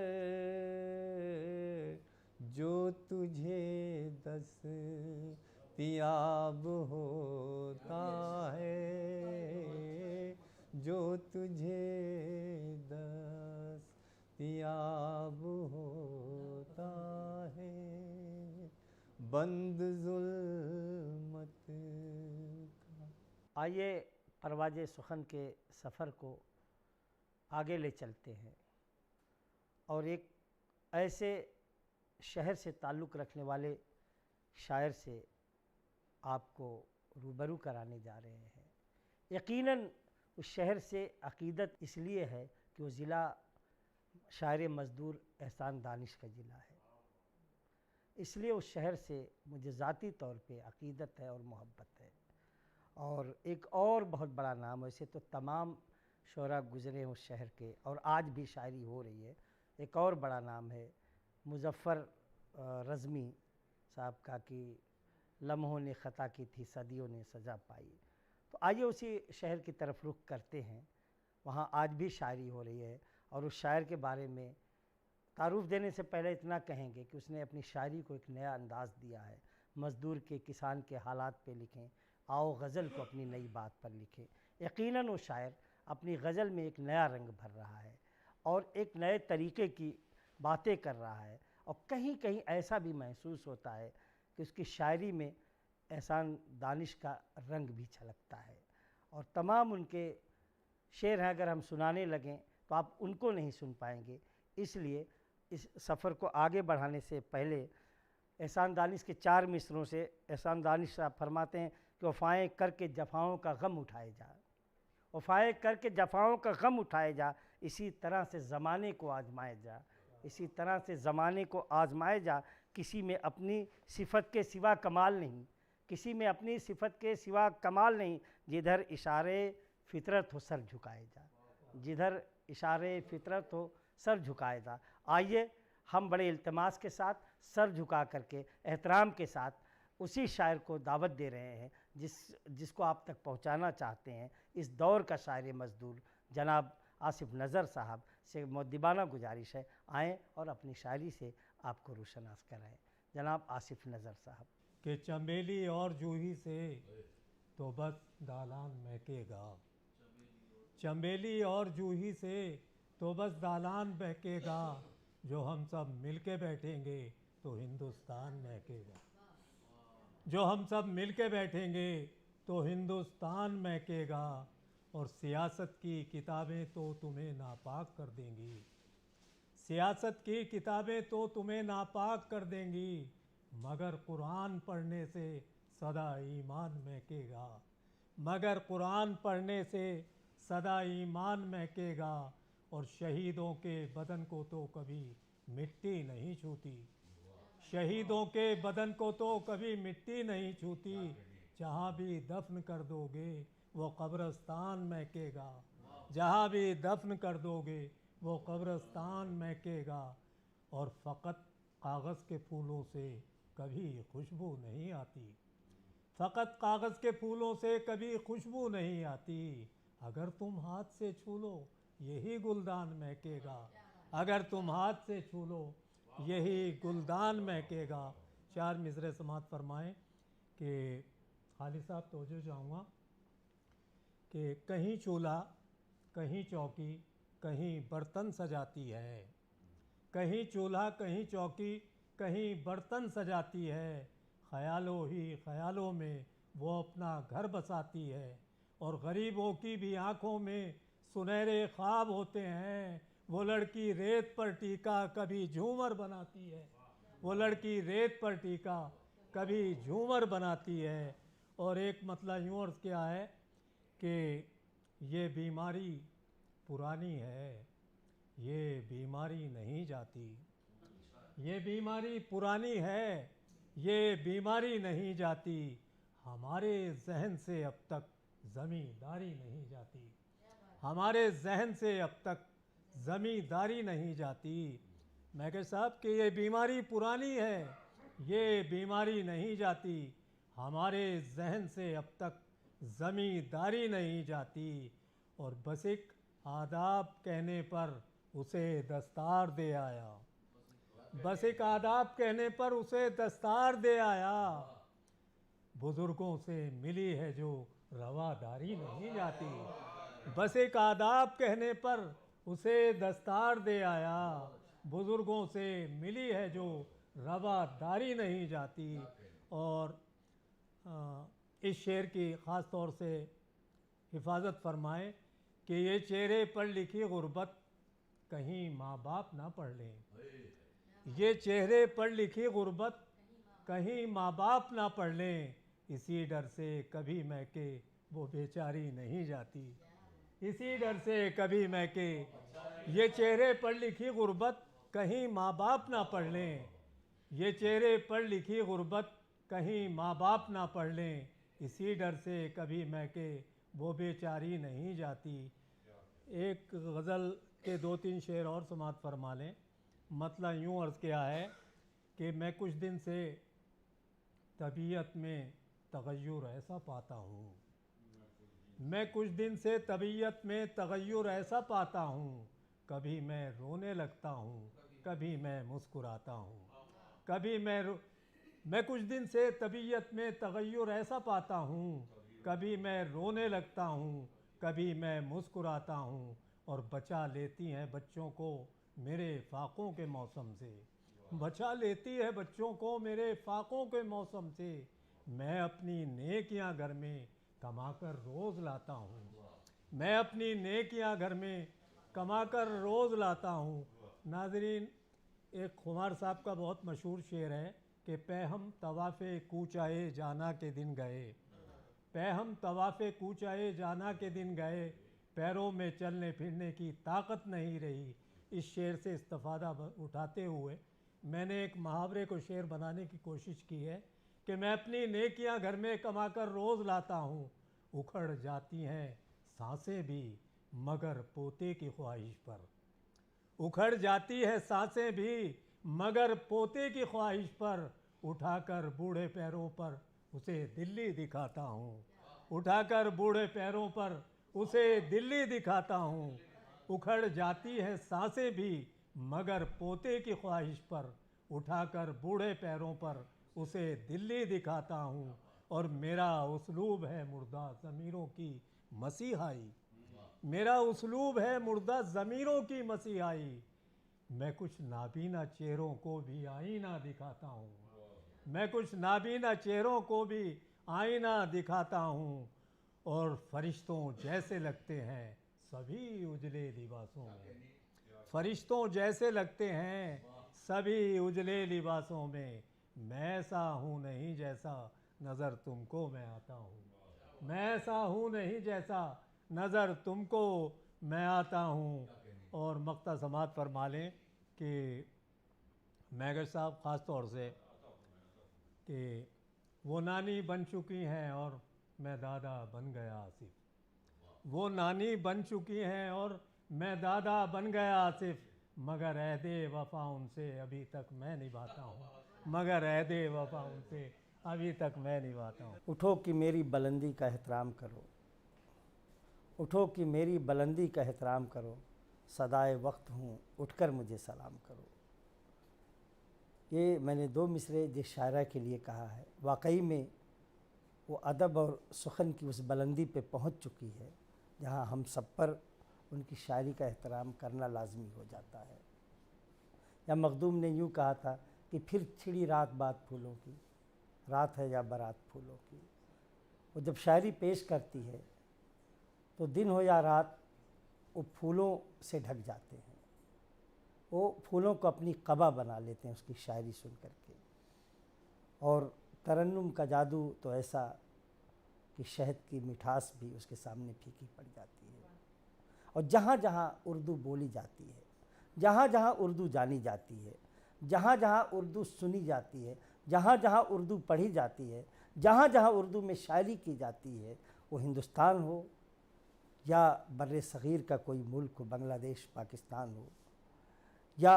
जो तुझे दस्तयाब होता है, जो तुझे दस्तयाब होता है। बंद जुल्मत का। आइए परवाज़े सुखन के सफ़र को आगे ले चलते हैं और एक ऐसे शहर से ताल्लुक़ रखने वाले शायर से आपको रूबरू कराने जा रहे हैं। यकीनन उस शहर से अक़ीदत इसलिए है कि वो ज़िला शायर मज़दूर एहसान दानिश का ज़िला है, इसलिए उस शहर से मुझे ज़ाती तौर पे अक़ीदत है और मोहब्बत है। और एक और बहुत बड़ा नाम, वैसे तो तमाम शोरा गुज़रे उस शहर के और आज भी शायरी हो रही है, एक और बड़ा नाम है मुज़फ़्फ़र रज़मी साहब का कि लम्हों ने ख़ता की थी सदियों ने सज़ा पाई। तो आइए उसी शहर की तरफ रुख करते हैं, वहाँ आज भी शायरी हो रही है। और उस शायर के बारे में तारुफ़ देने से पहले इतना कहेंगे कि उसने अपनी शायरी को एक नया अंदाज़ दिया है। मज़दूर के किसान के हालात पे लिखें, आओ गज़ल को अपनी नई बात पर लिखें। यकीनन वो शायर अपनी गज़ल में एक नया रंग भर रहा है और एक नए तरीक़े की बातें कर रहा है। और कहीं कहीं ऐसा भी महसूस होता है कि उसकी शायरी में एहसान दानिश का रंग भी छलकता है। और तमाम उनके शेर हैं, अगर हम सुनाने लगें तो आप उनको नहीं सुन पाएंगे। इसलिए इस सफ़र को आगे बढ़ाने से पहले एहसान दानिश के 4 मिसरों से एहसान दानिश साहब फरमाते हैं कि वफ़ाएँ करके जफ़ाओं का गम उठाए जा, वफ़ाएँ करके जफ़ाओं का गम उठाए जा, इसी तरह से ज़माने को आजमाए जा, इसी तरह से ज़माने को आजमाए जा। किसी में अपनी सिफत के सिवा कमाल नहीं, किसी में अपनी सिफत के सिवा कमाल नहीं, जिधर इशारे फितरत हो सर झुकाए जा, जिधर इशारे फितरत हो सर झुकाए जा। आइए हम बड़े इल्तिमास के साथ सर झुका करके एहतराम के साथ उसी शायर को दावत दे रहे हैं जिसको आप तक पहुंचाना चाहते हैं। इस दौर का शायर मज़दूर जनाब आसिफ नज़र साहब से मुद्दिबाना गुजारिश है, आएँ और अपनी शायरी से आपको रोशनास कराएँ। जनाब आसिफ नज़र साहब। कि चमेली और जूही से तो बस दालान महकेगा, चमेली और जूही से तो बस दालान महकेगा, जो हम सब मिल के बैठेंगे तो हिंदुस्तान महकेगा, जो हम सब मिल के बैठेंगे तो हिंदुस्तान महकेगा। और सियासत की किताबें तो तुम्हें नापाक कर देंगी, सियासत की किताबें तो तुम्हें नापाक कर देंगी, मगर कुरान पढ़ने से सदा ईमान महकेगा, मगर कुरान पढ़ने से सदा ईमान महकेगा। और शहीदों के बदन को तो कभी मिट्टी नहीं छूती, शहीदों के बदन को तो कभी मिट्टी नहीं छूती, जहाँ भी दफन कर दोगे वो कब्रिस्तान महकेगा, जहाँ भी दफन कर दोगे वो कब्रिस्तान महकेगा। और फ़कत कागज़ के फूलों से कभी खुशबू नहीं आती, फ़कत कागज़ के फूलों से कभी खुशबू नहीं आती, अगर तुम हाथ से छू लो यही गुलदान महकेगा, अगर तुम हाथ से छू लो यही गुलदान महकेगा। 4 मिसरे समात फरमाएँ कि खालिद साहब तवज्जो चाहूँगा कि कहीं चूल्हा कहीं चौकी कहीं बर्तन सजाती है, कहीं चूल्हा कहीं चौकी कहीं बर्तन सजाती है, ख्यालों ही ख्यालों में वो अपना घर बसाती है। और गरीबों की भी आंखों में सुनहरे ख्वाब होते हैं, वो लड़की रेत पर टीका कभी झूमर बनाती है, वो लड़की रेत पर टीका कभी झूमर बनाती है। और एक मतलब यूँ अर्ज़ किया है कि ये बीमारी पुरानी है, ये बीमारी नहीं जाती, ये बीमारी पुरानी है, ये बीमारी नहीं जाती, हमारे जहन से अब तक ज़मींदारी नहीं जाती, हमारे जहन से अब तक ज़मींदारी नहीं जाती। मैं कह साहब कि ये बीमारी पुरानी है, ये बीमारी नहीं जाती, हमारे जहन से अब तक ज़मींदारी नहीं जाती। और बस एक आदाब कहने पर उसे दस्तार दे आया, बस एक आदाब कहने पर उसे दस्तार दे आया, बुज़ुर्गों से मिली है जो रवादारी नहीं जाती, बस एक आदाब कहने पर उसे दस्तार दे आया, बुज़ुर्गों से मिली है जो रवादारी नहीं जाती। और इस शेर की ख़ास तौर से हिफाजत फरमाएं कि ये चेहरे पर लिखी गुर्बत कहीं माँ बाप ना पढ़ लें, ये चेहरे पर लिखी गुर्बत कहीं माँ बाप ना पढ़ लें, इसी डर से कभी मैं के वो बेचारी नहीं जाती, इसी डर से कभी मैं के ये चेहरे पर लिखी गुर्बत कहीं माँ बाप ना पढ़ लें, ये चेहरे पर लिखी गुर्बत कहीं माँ बाप ना पढ़ लें, इसी डर से कभी मैं के वो बेचारी नहीं जाती। एक गज़ल के 2-3 शेर और समात फरमा लें। मतलब यूँ अर्ज़ किया है कि मैं कुछ दिन से तबीयत में तग़य्युर ऐसा पाता हूँ, मैं कुछ दिन से तबीयत में तग़य्युर ऐसा पाता हूँ, कभी मैं रोने लगता हूँ, कभी मैं मुस्कुराता हूँ, कभी मैं कुछ दिन से तबीयत में तग़य्युर ऐसा पाता हूँ, कभी मैं रोने लगता हूँ, कभी मैं मुस्कुराता हूँ। और बचा लेती हैं बच्चों को मेरे फाकों के मौसम से, बचा लेती है बच्चों को मेरे फाकों के मौसम से, मैं अपनी नेकियां घर में कमाकर रोज़ लाता हूँ, मैं अपनी नेकियां घर में कमाकर रोज़ लाता हूँ। नाज़रीन, एक खुमार साहब का बहुत मशहूर शेर है कि पे हम तवाफ़े कूचाए जाना के दिन गए, पे हम तवाफ़े कूचाए जाना के दिन गए, पैरों में चलने फिरने की ताकत नहीं रही। इस शेर से इस्तिफ़ादा उठाते हुए मैंने एक मुहावरे को शेर बनाने की कोशिश की है कि मैं अपनी नेकियां घर में कमाकर रोज़ लाता हूँ, उखड़ जाती हैं सांसें भी मगर पोते की ख्वाहिश पर, उखड़ जाती है सांसें भी मगर पोते की ख्वाहिश पर, उठाकर बूढ़े पैरों पर उसे दिल्ली दिखाता हूँ, उठाकर बूढ़े पैरों पर उसे दिल्ली दिखाता हूँ, उखड़ जाती है सांसें भी मगर पोते की ख्वाहिश पर, उठाकर बूढ़े पैरों पर उसे दिल्ली दिखाता हूँ। और मेरा उसलूब है मुर्दा ज़मीरों की मसीहाई, मेरा उसलूब है मुर्दा ज़मीरों की मसीहाई, मैं कुछ नाबीना चेहरों को भी आईना दिखाता हूँ, मैं कुछ नाबीना चेहरों को भी आईना दिखाता हूँ। और फरिश्तों जैसे लगते हैं सभी उजले लिबासों में, फरिश्तों जैसे लगते हैं सभी उजले लिबासों में, मैं ऐसा हूँ नहीं जैसा नज़र तुमको मैं आता हूँ, मैं ऐसा हूँ नहीं जैसा नज़र तुमको मैं आता हूँ। और मक्ता समात फरमा लें कि मैगर साहब ख़ास तौर से कि वो नानी बन चुकी हैं और मैं दादा बन गया आसिफ, वो नानी बन चुकी हैं और मैं दादा बन गया आसिफ, मगर ऐदे वफ़ा उनसे अभी तक मैं निभाता हूँ, मगर ऐदे वफ़ा उनसे अभी तक मैं निभाता हूँ। उठो कि मेरी बुलंदी का एहतराम करो, उठो कि मेरी बुलंदी का एहतराम करो, सदाए वक्त हूँ उठकर मुझे सलाम करो। ये मैंने 2 मिसरे जिस शायरा के लिए कहा है, वाकई में वो अदब और सुखन की उस बुलंदी पे पहुँच चुकी है जहाँ हम सब पर उनकी शायरी का एहतराम करना लाजमी हो जाता है। या मखदूम ने यूँ कहा था कि फिर छिड़ी रात बात फूलों की, रात है या बारात फूलों की। वो जब शायरी पेश करती है तो दिन हो या रात वो फूलों से ढक जाते हैं, वो फूलों को अपनी क़बा बना लेते हैं उसकी शायरी सुन करके। और तरन्नुम का जादू तो ऐसा कि शहद की मिठास भी उसके सामने फीकी पड़ जाती है। और जहाँ जहाँ उर्दू बोली जाती है, जहाँ जहाँ उर्दू जानी जाती है, जहाँ जहाँ उर्दू सुनी जाती है, जहाँ जहाँ उर्दू पढ़ी जाती है, जहाँ जहाँ उर्दू में शायरी की जाती है, वो हिंदुस्तान हो या बर्रे सग़ीर का कोई मुल्क हो, बांग्लादेश, पाकिस्तान हो, या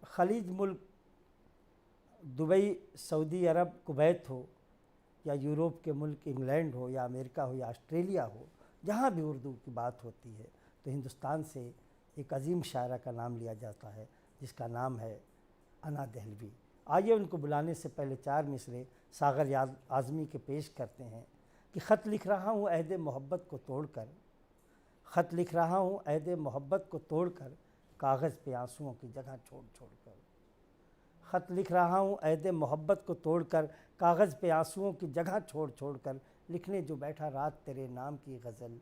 खलीज मुल्क दुबई, सऊदी अरब, कुवैत हो, या यूरोप के मुल्क इंग्लैंड हो, या अमेरिका हो, या ऑस्ट्रेलिया हो, जहाँ भी उर्दू की बात होती है तो हिंदुस्तान से एक अजीम शायरा का नाम लिया जाता है जिसका नाम है अना दहलवी। आइए उनको बुलाने से पहले 4 मिसरे सागर आज़मी के पेश करते हैं कि ख़त लिख रहा हूँ अहद मोहब्बत को तोड़कर, ख़त लिख रहा हूँ अहद मोहब्बत को तोड़कर, कागज़ पे आंसुओं की जगह छोड़ छोड़ कर। ख़त लिख रहा हूँ अहद मोहब्बत को तोड़कर, कागज़ पे आंसुओं की जगह छोड़ छोड़ कर, लिखने जो बैठा रात तेरे नाम की गज़ल,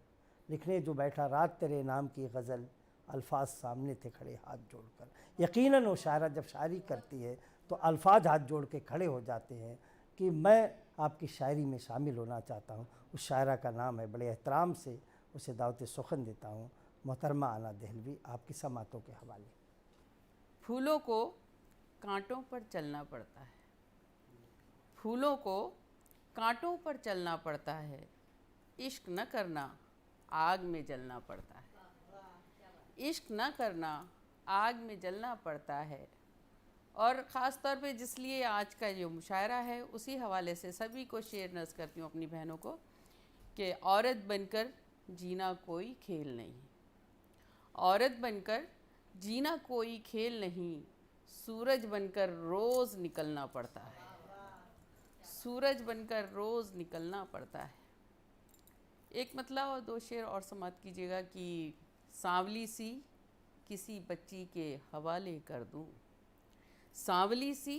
लिखने जो बैठा रात तेरे नाम की गज़ल, अल्फाज सामने थे खड़े हाथ जोड़कर। यकीनन वो शायरा जब शायरी करती है तो अल्फाज हाथ जोड़ के खड़े हो जाते हैं कि मैं आपकी शायरी में शामिल होना चाहता हूँ। उस शायरा का नाम है, बड़े एहतराम से उसे दावत सुखन देता हूँ, मोहतरमा अना दहलवी, आपकी समातों के हवाले। फूलों को कांटों पर चलना पड़ता है, फूलों को कांटों पर चलना पड़ता है, इश्क न करना आग में जलना पड़ता है, इश्क न करना आग में जलना पड़ता है। और ख़ास तौर पे जिसलिए आज का जो मुशायरा है उसी हवाले से सभी को शेर नज़ करती हूँ अपनी बहनों को कि औरत बनकर जीना कोई खेल नहीं, औरत बनकर जीना कोई खेल नहीं, सूरज बनकर रोज़ निकलना पड़ता है, सूरज बनकर रोज़ निकलना पड़ता है। एक मतलब और 2 शेर और समाप्त कीजिएगा कि सांवली सी किसी बच्ची के हवाले कर दूँ, सांवली सी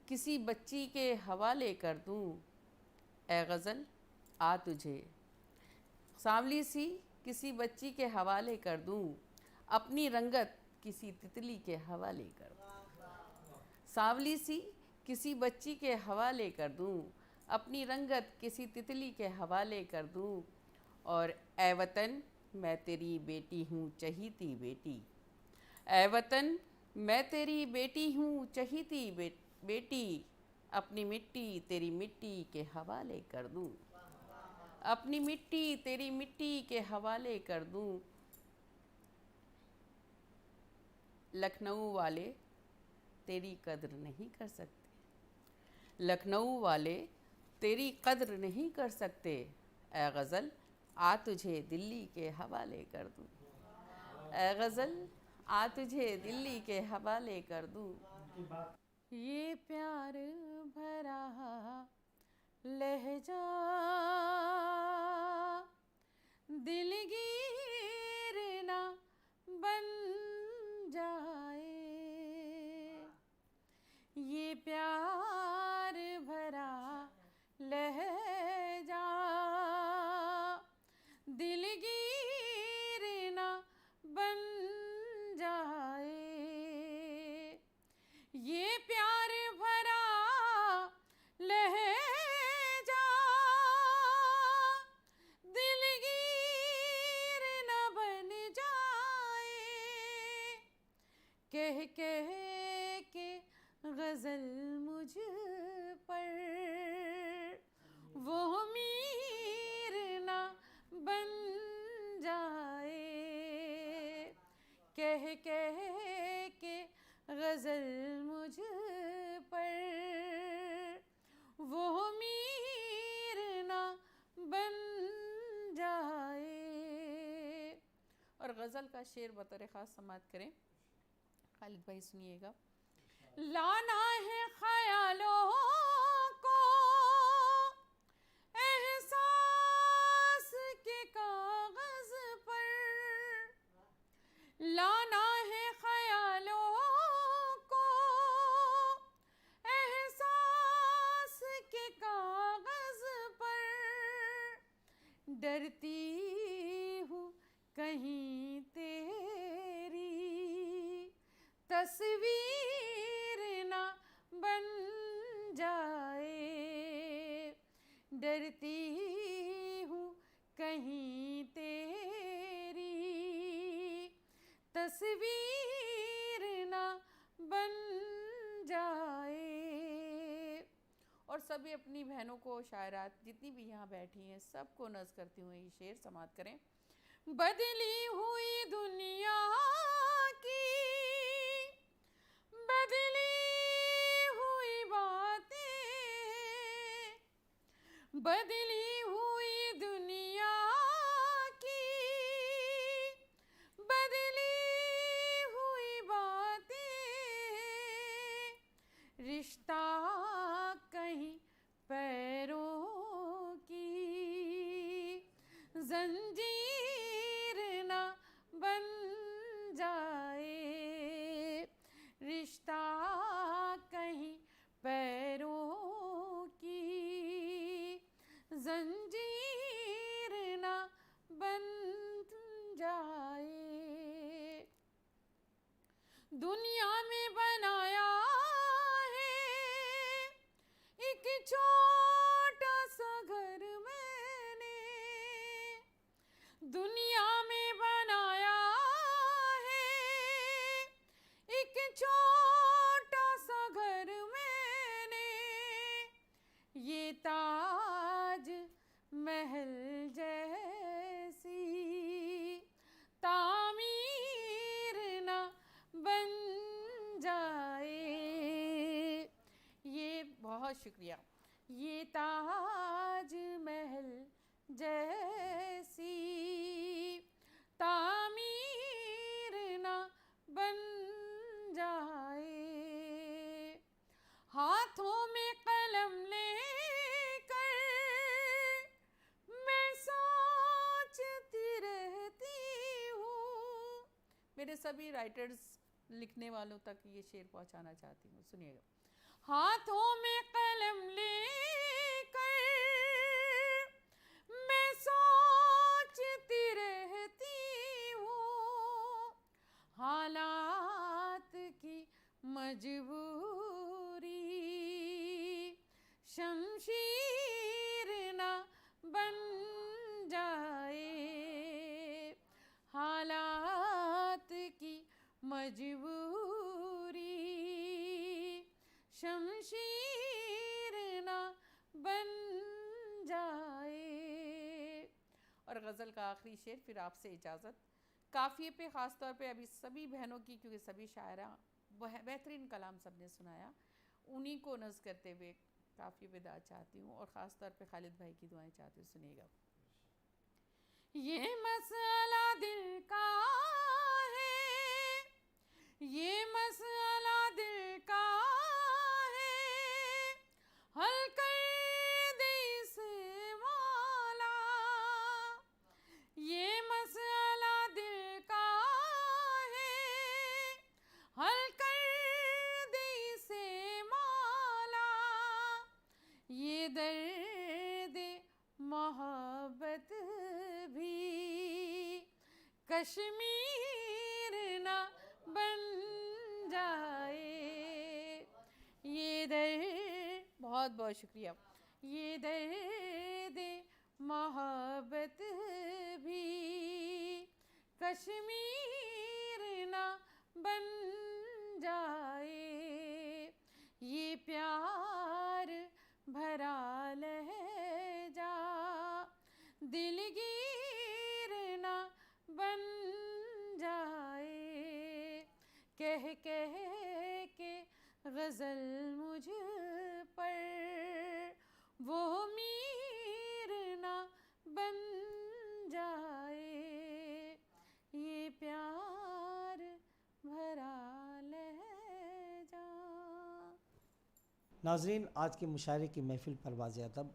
किसी बच्ची के हवाले कर दूँ, ए गज़ल आ तुझे, सांवली सी किसी बच्ची के हवाले कर दूँ, अपनी रंगत किसी तितली के हवाले कर दूँ, सांवली सी किसी बच्ची के हवाले कर दूँ, अपनी रंगत किसी तितली के हवाले कर दूँ। और ए वतन मैं तेरी बेटी हूँ चहीती बेटी, ए वतन मैं तेरी बेटी हूँ चहीती बेटी, अपनी मिट्टी तेरी मिट्टी के हवाले कर दूँ, अपनी मिट्टी तेरी मिट्टी के हवाले कर दूँ। लखनऊ वाले तेरी कद्र नहीं कर सकते, लखनऊ वाले तेरी कद्र नहीं कर सकते, ए गज़ल आ तुझे दिल्ली के हवाले कर दूँ, ए गज़ल आ तुझे दिल्ली के हवाले कर दूँ। ये प्यार भरा लहजा दिलगीर ना बन जाए, ये प्यार भरा लहजा दिलगीर ना बन जाए, ये प्यार भरा लहजा दिलगीर ना बन जाए, कह कह के गज़ल मुझ पर वो मीर ना बन जाए, कह कह के गज़ल मुझ पर वो मीर ना बन जाए। और गज़ल का शेर बतौर ख़ास समाप्त करें, खालिद भाई सुनिएगा। लाना है ख़यालों को एहसास के कागज़ पर, तस्वीर ना बन जाए। डरती हूँ कहीं तेरी तस्वीर ना बन जाए। और सभी अपनी बहनों को, शायरात जितनी भी यहाँ बैठी हैं, सबको नज़ करती हुए ये शेर समात करें। बदली हुई दुनिया की बदली हुई बातें, बदली हुई दुनिया की बदली हुई बातें, रिश्ता कहीं पैरों की जंजीर ना बन जाए। रिश्ता कहीं पैरों की जंजीर ना बन जाए। दुनिया में बनाया एक छोटा सा घर मैंने, दुनिया में बनाया है एक छोटा सा घर मैंने। ये ताज महल जैसी तामीर ना बन जाए। ये बहुत शुक्रिया। ये ताज महल जैसी तामीर ना बन जाए। हाथों में कलम लेकर मैं सोचती रहती हूँ। मेरे सभी राइटर्स, लिखने वालों तक ये शेर पहुँचाना चाहती हूँ, सुनिएगा। हाथों में कलम लेकर मैं सोचती रहती हूँ, हालात की मजबूरी शमशीर ना बन जाए। हालात की मजबूरी शमशीर ना बन जाए। और गज़ल का आखिरी शेर, फिर आपसे इजाज़त। काफ़िए पे ख़ास तौर पे अभी सभी बहनों की, क्योंकि सभी शायरा बेहतरीन कलाम सब ने सुनाया, उन्हीं को नज़ करते हुए काफ़ी विदा चाहती हूँ। और ख़ास तौर पे खालिद भाई की दुआएं चाहती हूँ, सुनिएगा। ये मसला दिल का है, ये मसला दिल का है, हल कर दे इसे मौला। ये मसला दिल का है, हल कर दे इसे मौला। ये दर्द मोहब्बत भी कश्मीर ना बन जाए। ये दर्द, बहुत बहुत शुक्रिया। ये दर्द मोहब्बत भी कश्मीर ना बन जाए। ये प्यार भरा लहजा दिलगीर ना बन जाए। कह कह के गज़ल मुझ पर वो मीर ना बन जाए। ये प्यार भरा लहजा। नाज़रीन, आज के मुशायरे की महफ़िल परवाज़ अदब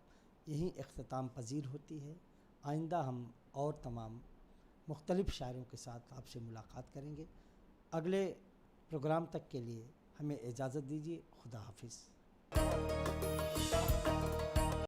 यहीं इख्तिताम पजीर होती है। आइंदा हम और तमाम मुख्तलिफ़ शायरों के साथ आपसे मुलाकात करेंगे। अगले प्रोग्राम तक के लिए हमें इजाज़त दीजिए। खुदा हाफिज़।